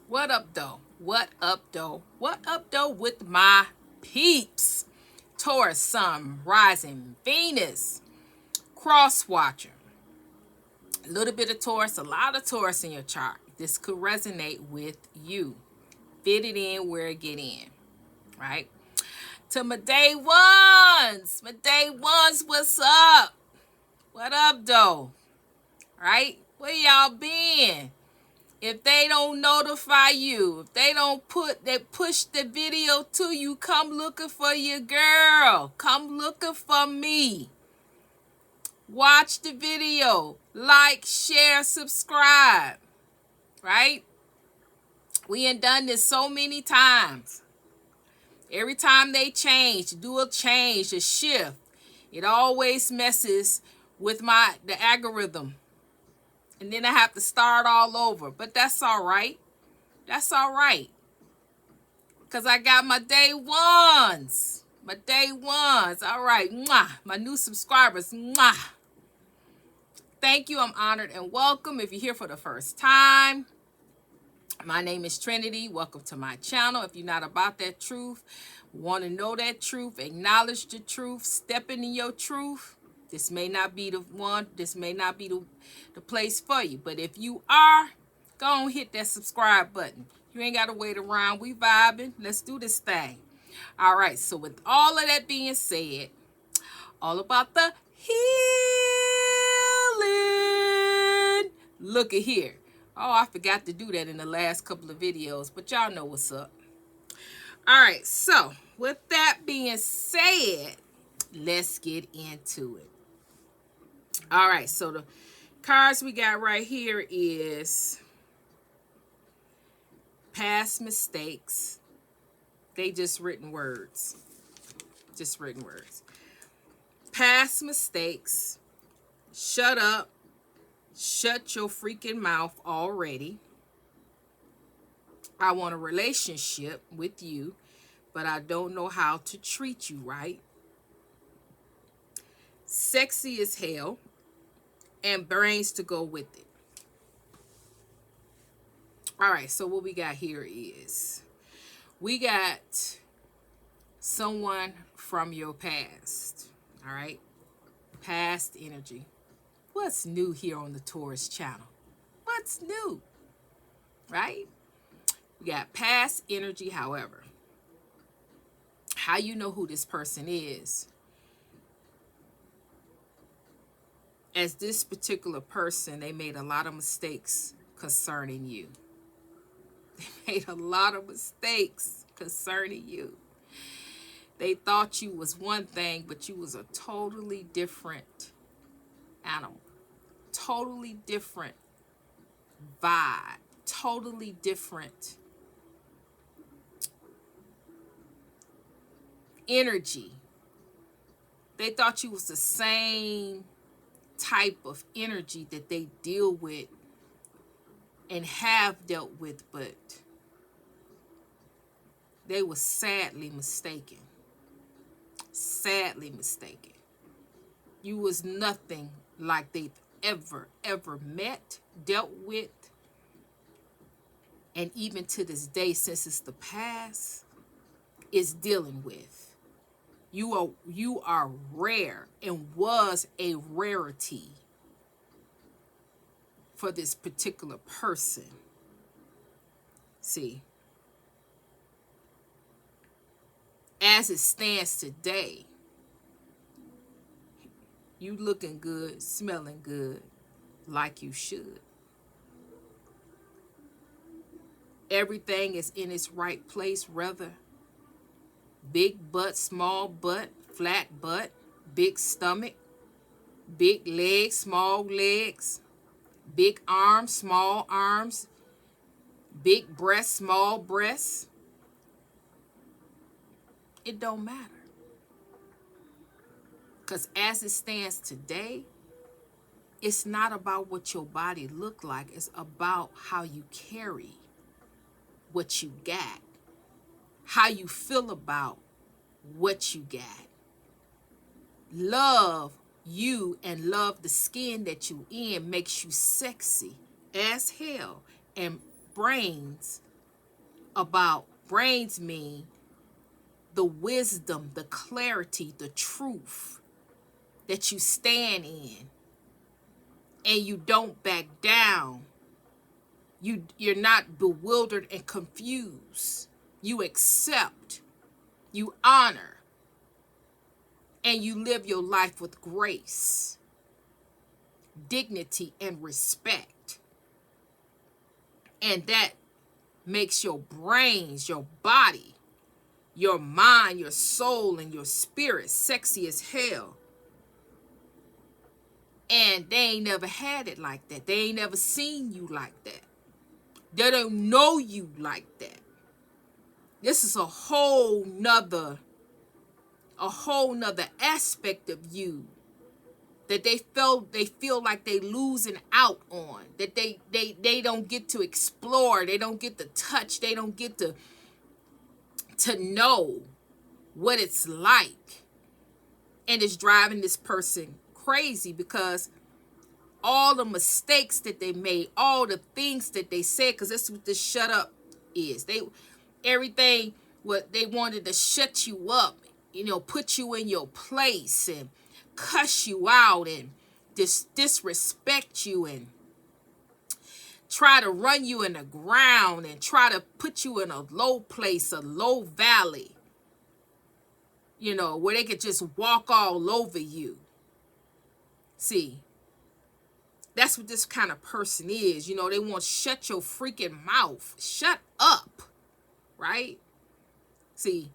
What up, though? What up, though? What up, though, with my peeps? Taurus, Sun, Rising, Venus, Cross Watcher. A little bit of Taurus, a lot of Taurus in your chart. This could resonate with you. Fit it in where it get in, right? To my day ones. My day ones, what's up? What up, though? Right? Where y'all been? If they don't notify you, if they don't push the video to you, come looking for your girl. Come looking for me. Watch the video. Like, share, subscribe. Right? We ain't done this so many times. Every time they do a change, a shift, it always messes with the algorithm. And then I have to start all over. But that's all right. That's all right. Because I got my day ones. My day ones. All right. Mwah. My new subscribers. Mwah. Thank you. I'm honored and welcome. If you're here for the first time, my name is Trinity. Welcome to my channel. If you're not about that truth, want to know that truth, acknowledge the truth, step into your truth, this may not be the one. This may not be the place for you. But if you are, go on, hit that subscribe button. You ain't got to wait around. We vibing. Let's do this thing. All right. So with all of that being said, all about the healing. Look at here. Oh, I forgot to do that in the last couple of videos, but y'all know what's up. All right. So with that being said, let's get into it. All right. So the cards we got right here is past mistakes. They just written words. Just written words. Past mistakes. Shut up. Shut your freaking mouth already. I want a relationship with you, but I don't know how to treat you right. Sexy as hell. And brains to go with it. All right, so what we got here is we got someone from your past. All right, past energy. What's new here on the Taurus channel? What's new? Right? We got past energy, however. How you know who this person is? As this particular person, they made a lot of mistakes concerning you. They made a lot of mistakes concerning you. They thought you was one thing, but you was a totally different animal. Totally different vibe. Totally different energy. They thought you was the same type of energy that they deal with and have dealt with, but they were sadly mistaken. Sadly mistaken. You was nothing like they've ever met, dealt with, and even to this day, since it's the past, is dealing with. You are rare and was a rarity for this particular person. See, as it stands today, you looking good, smelling good, like you should. Everything is in its right place, rather. Big butt, small butt, flat butt, big stomach, big legs, small legs, big arms, small arms, big breasts, small breasts. It don't matter. Because as it stands today, it's not about what your body look like. It's about how you carry what you got. How you feel about what you got. Love you and love the skin that you in makes you sexy as hell, and brains about brains mean the wisdom, the clarity, the truth that you stand in, and you don't back down. You're not bewildered and confused. You accept, you honor, and you live your life with grace, dignity, and respect. And that makes your brains, your body, your mind, your soul, and your spirit sexy as hell. And they ain't never had it like that. They ain't never seen you like that. They don't know you like that. This is a whole nother aspect of you that they feel like they losing out on, that they don't get to explore, they don't get to touch, they don't get to know what it's like. And it's driving this person crazy because all the mistakes that they made, all the things that they said, because that's what this shut up is. Everything what they wanted to shut you up, put you in your place and cuss you out and disrespect you and try to run you in the ground and try to put you in a low place, a low valley, where they could just walk all over you. See, that's what this kind of person is. They want to shut your freaking mouth. Shut up, right? See,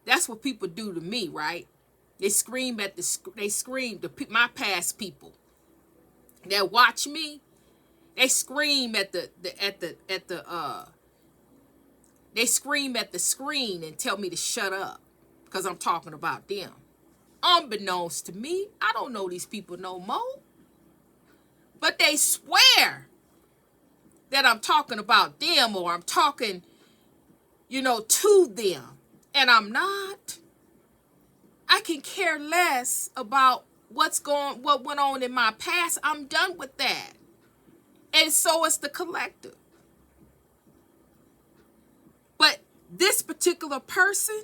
that's what people do to me, right? They scream my past people that watch me. They scream at the they scream at the screen and tell me to shut up because I'm talking about them. Unbeknownst to me, I don't know these people no more. But they swear that I'm talking about them or I'm talking, to them. And I'm not. I can care less about what went on in my past. I'm done with that. And so is the collective. But this particular person,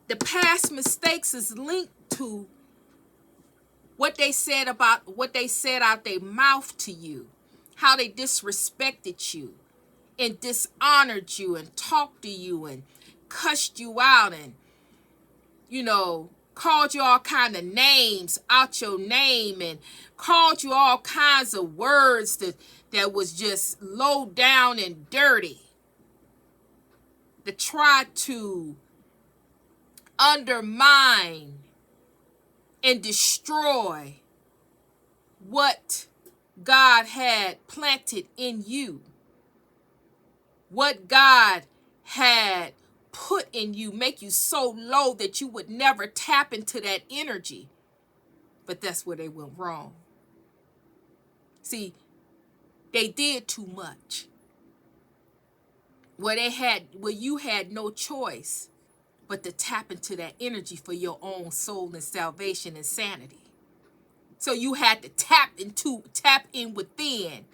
the past mistakes is linked to what they said out their mouth to you, how they disrespected you and dishonored you and talked to you and cussed you out and, called you all kind of names out your name and called you all kinds of words that was just low down and dirty, that tried to undermine and destroy what God had planted in you, what God had put in you, make you so low that you would never tap into that energy. But that's where they went wrong. See, they did too much. Where you had no choice but to tap into that energy for your own soul and salvation and sanity. So you had to tap in within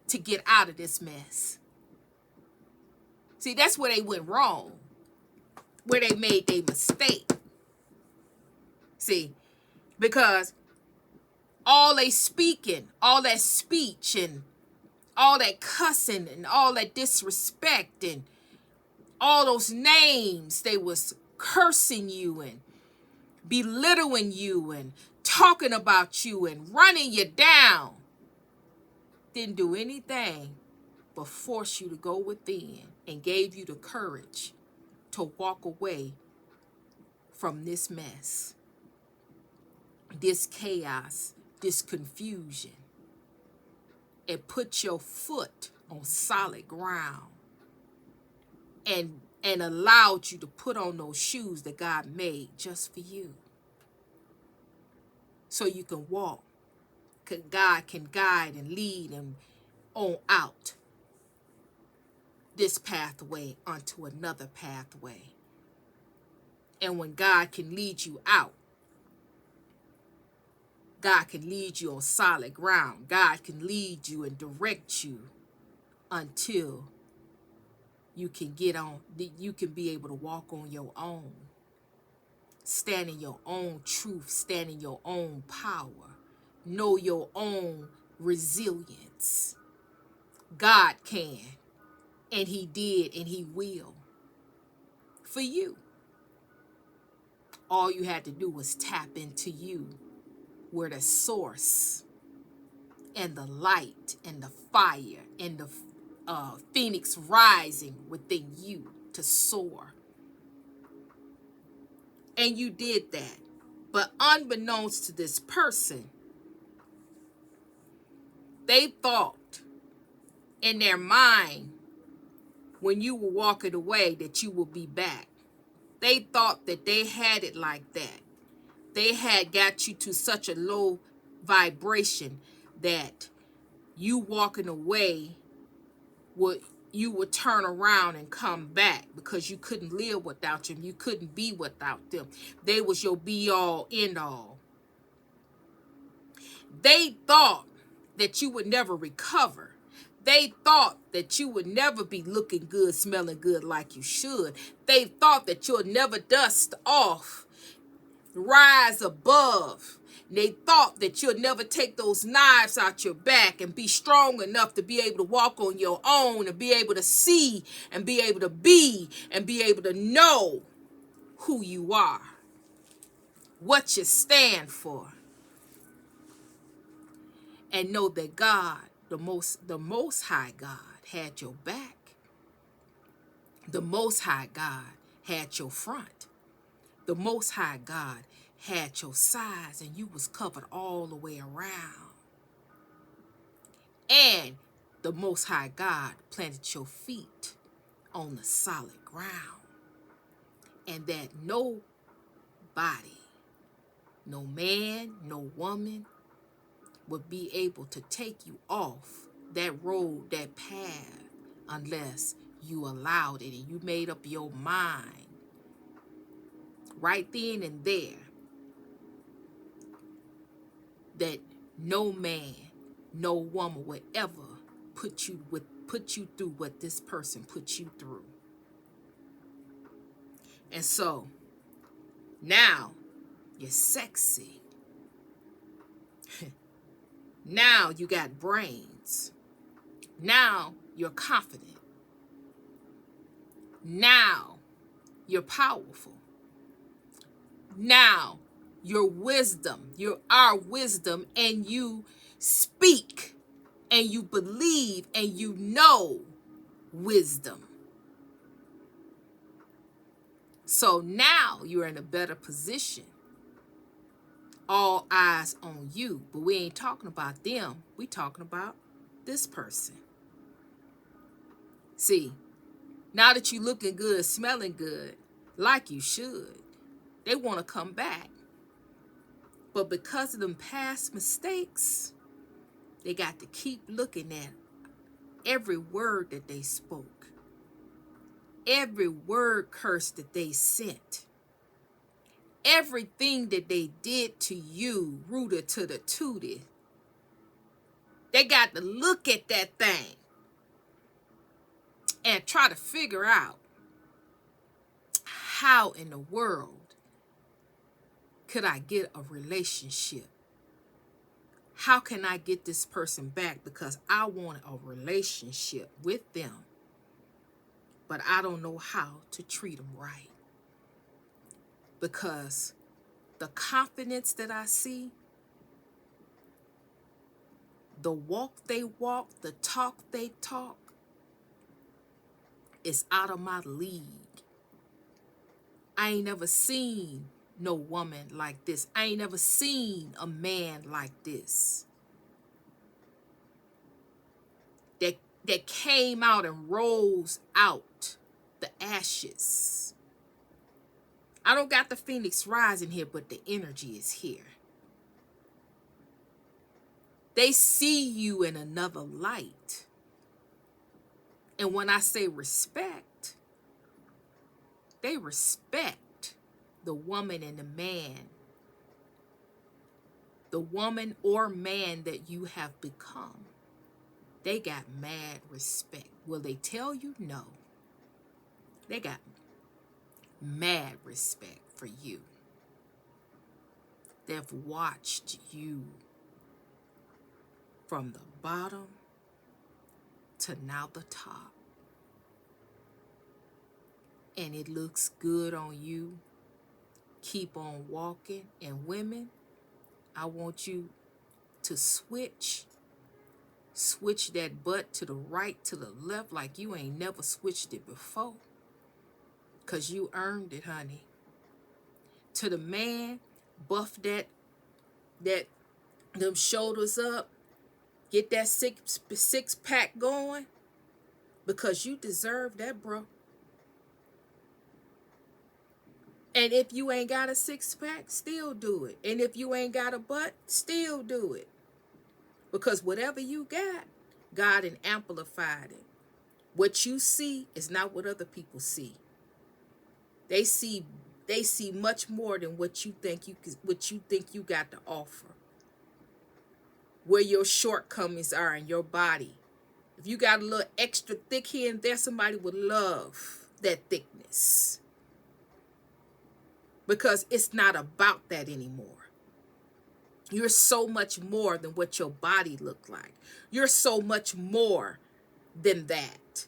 to get out of this mess. See, that's where they went wrong, where they made their mistake. See, because all they speaking, all that speech and all that cussing and all that disrespect and all those names, they was cursing you and belittling you and talking about you and running you down, didn't do anything but force you to go within and gave you the courage to walk away from this mess, this chaos, this confusion, and put your foot on solid ground and allowed you to put on those shoes that God made just for you. So you can walk. God can guide and lead and on out this pathway onto another pathway. And when God can lead you out, God can lead you on solid ground. God can lead you and direct you until you can get on, you can be able to walk on your own, stand in your own truth, stand in your own power, know your own resilience. God can, and he did, and he will for you. All you had to do was tap into you, where the source and the light and the fire and the phoenix rising within you to soar. And you did that. But unbeknownst to this person, they thought in their mind when you were walking away that you would be back. They thought that they had it like that. They had got you to such a low vibration that you walking away would, you would turn around and come back, because you couldn't live without them. You couldn't be without them. They was your be all end all. They thought that you would never recover. They thought that you would never be looking good, smelling good like you should. They thought that you'll never dust off, rise above. They thought that you'll never take those knives out your back and be strong enough to be able to walk on your own and be able to see and be able to be and be able to know who you are, what you stand for, and know that God, the most high God, had your back. The most high God had your front. The most high God had your sides, and you was covered all the way around. And the most high God planted your feet on the solid ground. And that nobody, no man, no woman, would be able to take you off that road, that path, unless you allowed it and you made up your mind right then and there that no man, no woman would ever put you through what this person put you through. And so now you're sexy. Now you got brains. Now you're confident. Now you're powerful. Now your wisdom, you're our wisdom, and you speak and you believe and you know wisdom. So now you're in a better position. All eyes on you. But we ain't talking about them. We talking about this person. See, now that you looking good, smelling good, like you should, they want to come back. But because of them past mistakes, they got to keep looking at every word that they spoke, every word curse that they sent, everything that they did to you, rooted to the tootie. They got to look at that thing and try to figure out, how in the world could I get a relationship? How can I get this person back? Because I want a relationship with them, but I don't know how to treat them right. Because the confidence that I see, the walk they walk, the talk they talk, is out of my league. I ain't never seen no woman like this. I ain't never seen a man like this. That came out and rose out the ashes. I don't got the phoenix rising here, but the energy is here. They see you in another light. And when I say respect, they respect the woman and the man, the woman or man that you have become. They got mad respect. Will they tell you? No. They got mad respect for you. They've watched you from the bottom to now the top. And it looks good on you. Keep on walking. And women, I want you to switch that butt to the right, to the left, like you ain't never switched it before. Because you earned it, honey. To the man, buff that them shoulders up. Get that six pack going. Because you deserve that, bro. And if you ain't got a six pack, still do it. And if you ain't got a butt, still do it. Because whatever you got, God amplified it. What you see is not what other people see. They see much more than what you think you got to offer. Where your shortcomings are in your body. If you got a little extra thick here and there, somebody would love that thickness. Because it's not about that anymore. You're so much more than what your body looked like. You're so much more than that.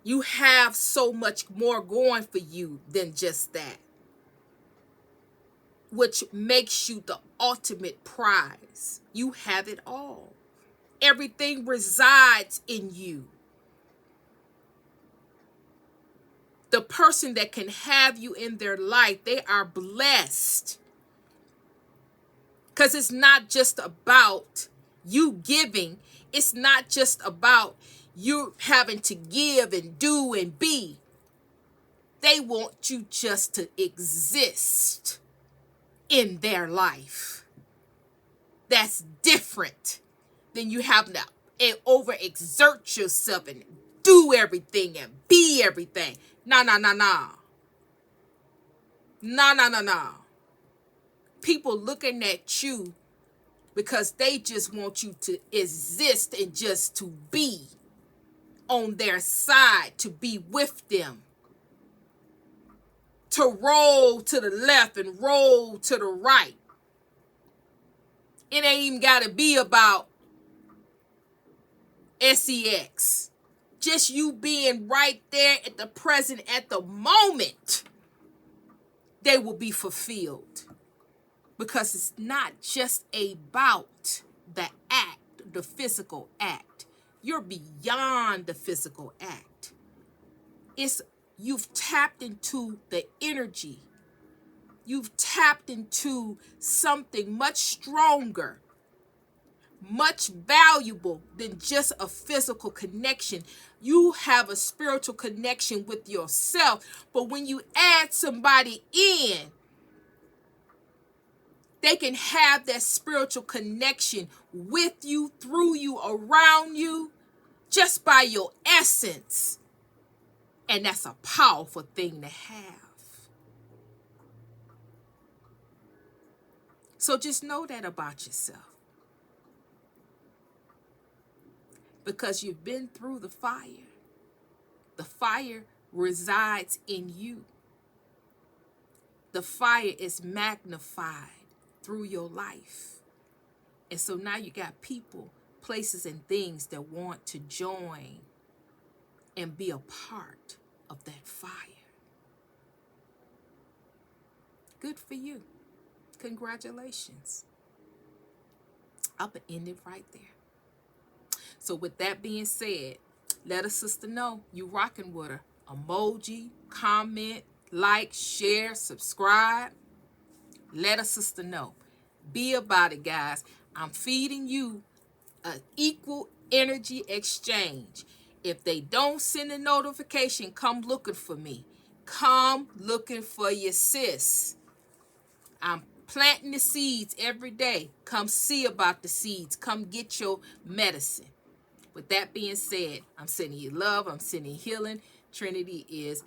You have so much more going for you than just that. Which makes you the ultimate prize. You have it all. Everything resides in you. The person that can have you in their life, they are blessed. Because it's not just about you giving. It's not just about you having to give and do and be. They want you just to exist in their life. That's different than you having to overexert yourself and do everything and be everything. No. No. People looking at you because they just want you to exist and just to be on their side, to be with them. To roll to the left and roll to the right. It ain't even got to be about sex. Just you being right there at the present, at the moment, they will be fulfilled. Because it's not just about the act, the physical act. You're beyond the physical act. You've tapped into the energy. You've tapped into something much stronger, much valuable than just a physical connection. You have a spiritual connection with yourself. But when you add somebody in, they can have that spiritual connection with you, through you, around you, just by your essence. And that's a powerful thing to have. So just know that about yourself. Because you've been through the fire. The fire resides in you. The fire is magnified through your life. And so now you got people, places, and things that want to join and be a part of that fire. Good for you. Congratulations. I'll end it right there. So with that being said, let a sister know you rocking with her. Emoji, comment, like, share, subscribe. Let a sister know. Be about it, guys. I'm feeding you an equal energy exchange. If they don't send a notification, come looking for me. Come looking for your sis. I'm planting the seeds every day. Come see about the seeds. Come get your medicine. With that being said, I'm sending you love. I'm sending healing. Trinity is